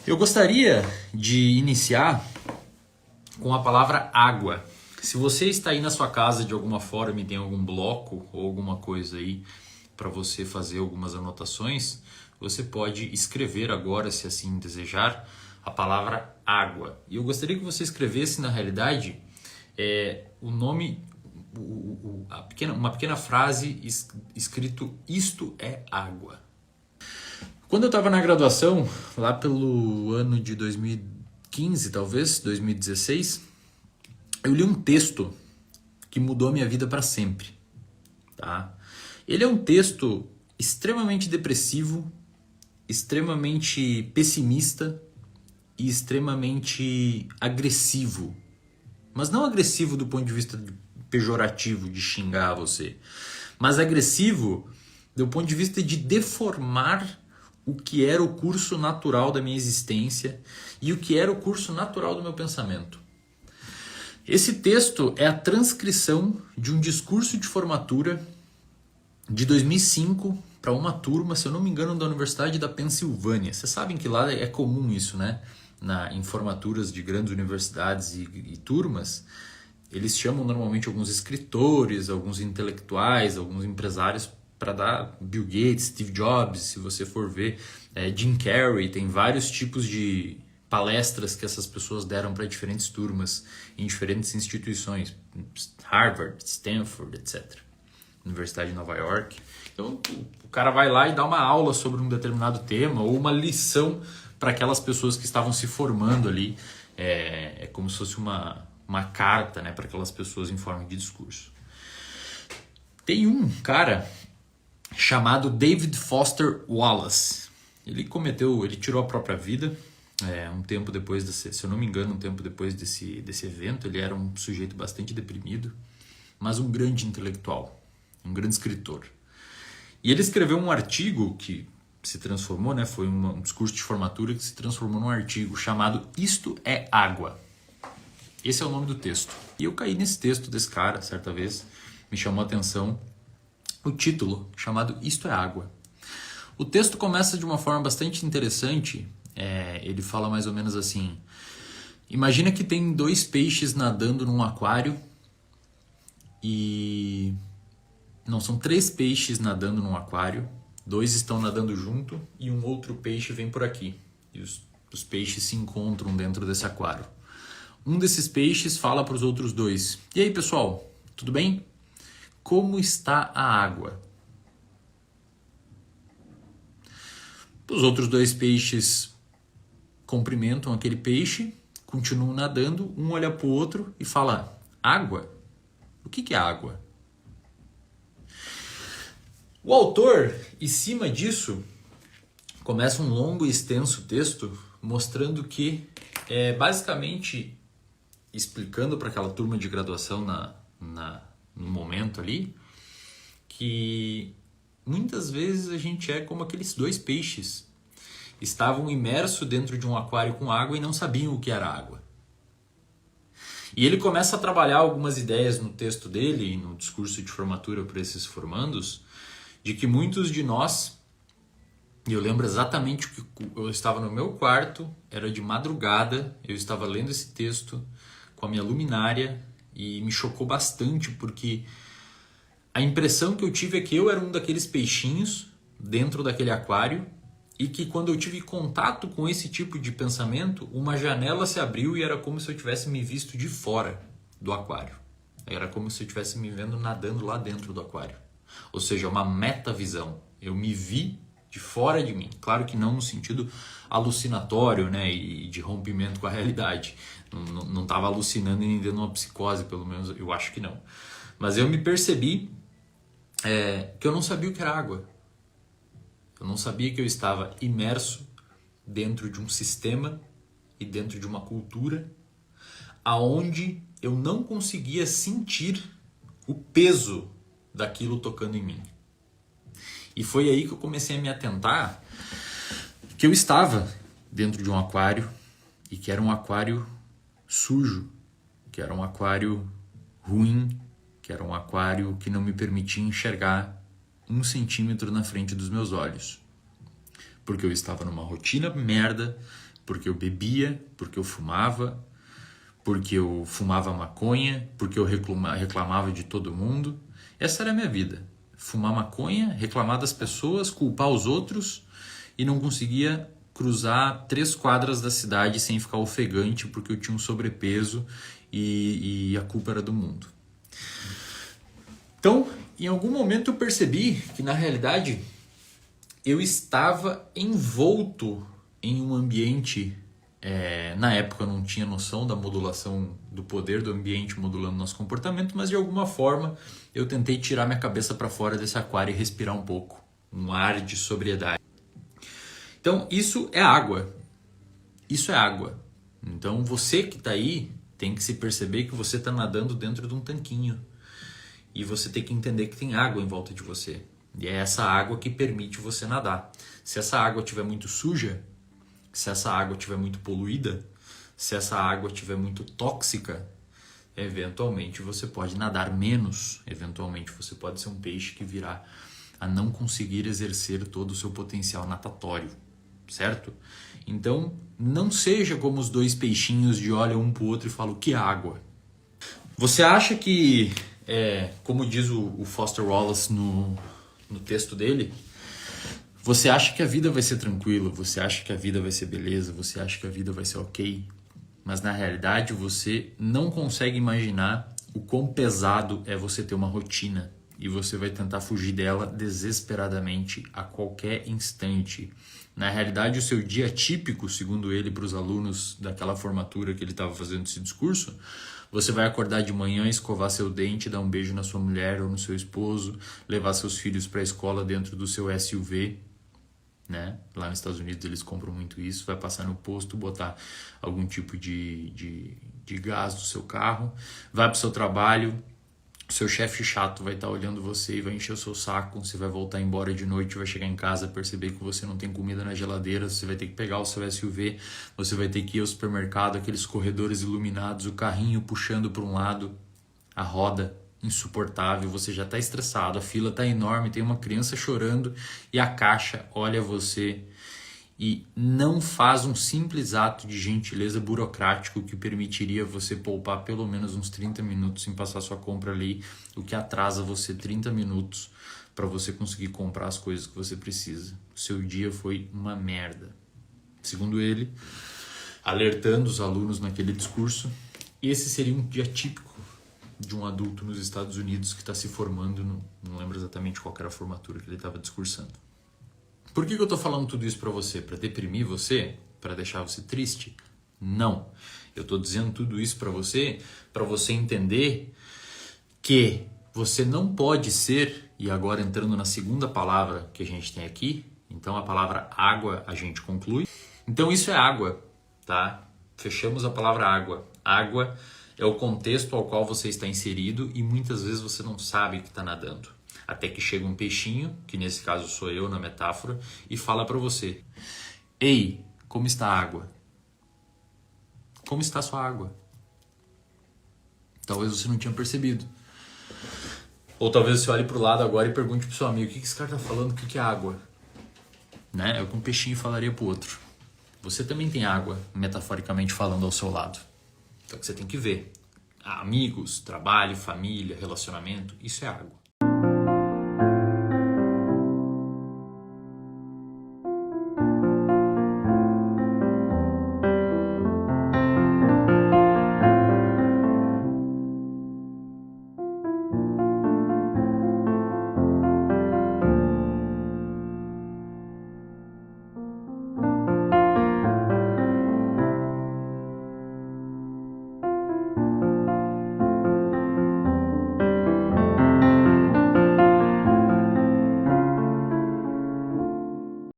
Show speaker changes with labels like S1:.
S1: Eu gostaria de iniciar com a palavra água. Se você está aí na sua casa de alguma forma e tem algum bloco ou alguma coisa aí para você fazer algumas anotações, você pode escrever agora, se assim desejar, a palavra água. E eu gostaria que você escrevesse, na realidade, o nome, uma pequena frase escrito "Isto é água". Quando eu estava na graduação, lá pelo ano de 2015, talvez, 2016, eu li um texto que mudou a minha vida para sempre. Tá? Ele é um texto extremamente depressivo, extremamente pessimista e extremamente agressivo. Mas não agressivo do ponto de vista pejorativo, de xingar você, mas agressivo do ponto de vista de deformar o que era o curso natural da minha existência e o que era o curso natural do meu pensamento. Esse texto é a transcrição de um discurso de formatura de 2005 para uma turma, se eu não me engano, da Universidade da Pensilvânia. Vocês sabem que lá é comum isso, né? Em formaturas de grandes universidades e turmas, eles chamam normalmente alguns escritores, alguns intelectuais, alguns empresários para dar Bill Gates, Steve Jobs, se você for ver, Jim Carrey, tem vários tipos de palestras que essas pessoas deram para diferentes turmas em diferentes instituições, Harvard, Stanford, etc. Universidade de Nova York. Então o cara vai lá e dá uma aula sobre um determinado tema ou uma lição para aquelas pessoas que estavam se formando ali. É como se fosse uma carta, né, para aquelas pessoas em forma de discurso. Tem um cara chamado David Foster Wallace. Ele tirou a própria vida um tempo depois se eu não me engano, um tempo depois desse evento. Ele era um sujeito bastante deprimido, mas um grande intelectual, um grande escritor. E ele escreveu um artigo que se transformou, né, foi um discurso de formatura que se transformou num artigo chamado "Isto é água". Esse é o nome do texto. E eu caí nesse texto desse cara, certa vez, me chamou a atenção o título, chamado "Isto é água". O texto começa de uma forma bastante interessante. Ele fala mais ou menos assim: imagina que tem 2 peixes nadando num aquário e... Não, são 3 peixes nadando num aquário, 2 estão nadando junto e um outro peixe vem por aqui. E os peixes se encontram dentro desse aquário. Um desses peixes fala para os outros 2: "E aí, pessoal, tudo bem? Como está a água?" Os outros 2 peixes cumprimentam aquele peixe, continuam nadando, um olha para o outro e fala: "Água? O que é água?" O autor, em cima disso, começa um longo e extenso texto mostrando que, basicamente, explicando para aquela turma de graduação no momento ali, que muitas vezes a gente é como aqueles 2 peixes. Estavam imersos dentro de um aquário com água e não sabiam o que era água. E ele começa a trabalhar algumas ideias no texto dele, no discurso de formatura para esses formandos, de que muitos de nós, e eu lembro exatamente que eu estava no meu quarto, era de madrugada, eu estava lendo esse texto com a minha luminária e me chocou bastante, porque a impressão que eu tive é que eu era um daqueles peixinhos dentro daquele aquário e que quando eu tive contato com esse tipo de pensamento, uma janela se abriu e era como se eu tivesse me visto de fora do aquário. Era como se eu estivesse me vendo nadando lá dentro do aquário. Ou seja, uma metavisão. Eu me vi de fora de mim. Claro que não no sentido alucinatório, né, e de rompimento com a realidade. Não estava alucinando e nem dando uma psicose, pelo menos eu acho que não. Mas eu me percebi que eu não sabia o que era água. Eu não sabia que eu estava imerso dentro de um sistema e dentro de uma cultura aonde eu não conseguia sentir o peso daquilo tocando em mim. E foi aí que eu comecei a me atentar que eu estava dentro de um aquário e que era um aquário sujo, que era um aquário ruim, que era um aquário que não me permitia enxergar 1 centímetro na frente dos meus olhos. Porque eu estava numa rotina merda, porque eu bebia, porque eu fumava maconha, porque eu reclamava de todo mundo. Essa era a minha vida. Fumar maconha, reclamar das pessoas, culpar os outros e não conseguia cruzar 3 quadras da cidade sem ficar ofegante porque eu tinha um sobrepeso e a culpa era do mundo. Então, em algum momento eu percebi que na realidade eu estava envolto em um ambiente. Na época eu não tinha noção da modulação do poder do ambiente modulando nosso comportamento, mas de alguma forma eu tentei tirar minha cabeça para fora desse aquário e respirar um pouco, um ar de sobriedade. Então isso é água, isso é água. Então você que está aí tem que se perceber que você está nadando dentro de um tanquinho e você tem que entender que tem água em volta de você. E é essa água que permite você nadar. Se essa água estiver muito suja, se essa água estiver muito poluída, se essa água estiver muito tóxica, eventualmente você pode nadar menos, eventualmente você pode ser um peixe que virá a não conseguir exercer todo o seu potencial natatório, certo? Então, não seja como os 2 peixinhos de olham um para o outro e falam, que água? Você acha que, como diz o Foster Wallace no texto dele, você acha que a vida vai ser tranquila, você acha que a vida vai ser beleza, você acha que a vida vai ser ok, mas na realidade você não consegue imaginar o quão pesado é você ter uma rotina e você vai tentar fugir dela desesperadamente a qualquer instante. Na realidade, o seu dia típico, segundo ele, para os alunos daquela formatura que ele estava fazendo esse discurso, você vai acordar de manhã, escovar seu dente, dar um beijo na sua mulher ou no seu esposo, levar seus filhos para a escola dentro do seu SUV, né? Lá nos Estados Unidos eles compram muito isso, vai passar no posto, botar algum tipo de gás no seu carro, vai para o seu trabalho, o seu chefe chato vai estar olhando você e vai encher o seu saco, você vai voltar embora de noite, vai chegar em casa, perceber que você não tem comida na geladeira, você vai ter que pegar o seu SUV, você vai ter que ir ao supermercado, aqueles corredores iluminados, o carrinho puxando para um lado, a roda insuportável, você já está estressado, a fila está enorme, tem uma criança chorando e a caixa olha você e não faz um simples ato de gentileza burocrático que permitiria você poupar pelo menos uns 30 minutos em passar sua compra ali, o que atrasa você 30 minutos para você conseguir comprar as coisas que você precisa. O seu dia foi uma merda. Segundo ele, alertando os alunos naquele discurso, esse seria um dia típico de um adulto nos Estados Unidos que está se formando, não lembro exatamente qual era a formatura que ele estava discursando. Por que eu estou falando tudo isso para você? Para deprimir você? Para deixar você triste? Não. Eu estou dizendo tudo isso para você entender que você não pode ser, e agora entrando na segunda palavra que a gente tem aqui, então a palavra água a gente conclui. Então isso é água, tá? Fechamos a palavra água. Água é o contexto ao qual você está inserido e muitas vezes você não sabe que está nadando. Até que chega um peixinho, que nesse caso sou eu na metáfora, e fala para você: ei, como está a água? Como está a sua água? Talvez você não tinha percebido. Ou talvez você olhe para o lado agora e pergunte para o seu amigo: o que esse cara está falando? O que é água? Né? É o que um peixinho falaria para o outro. Você também tem água, metaforicamente falando, ao seu lado. Então você tem que ver. Amigos, trabalho, família, relacionamento, isso é água.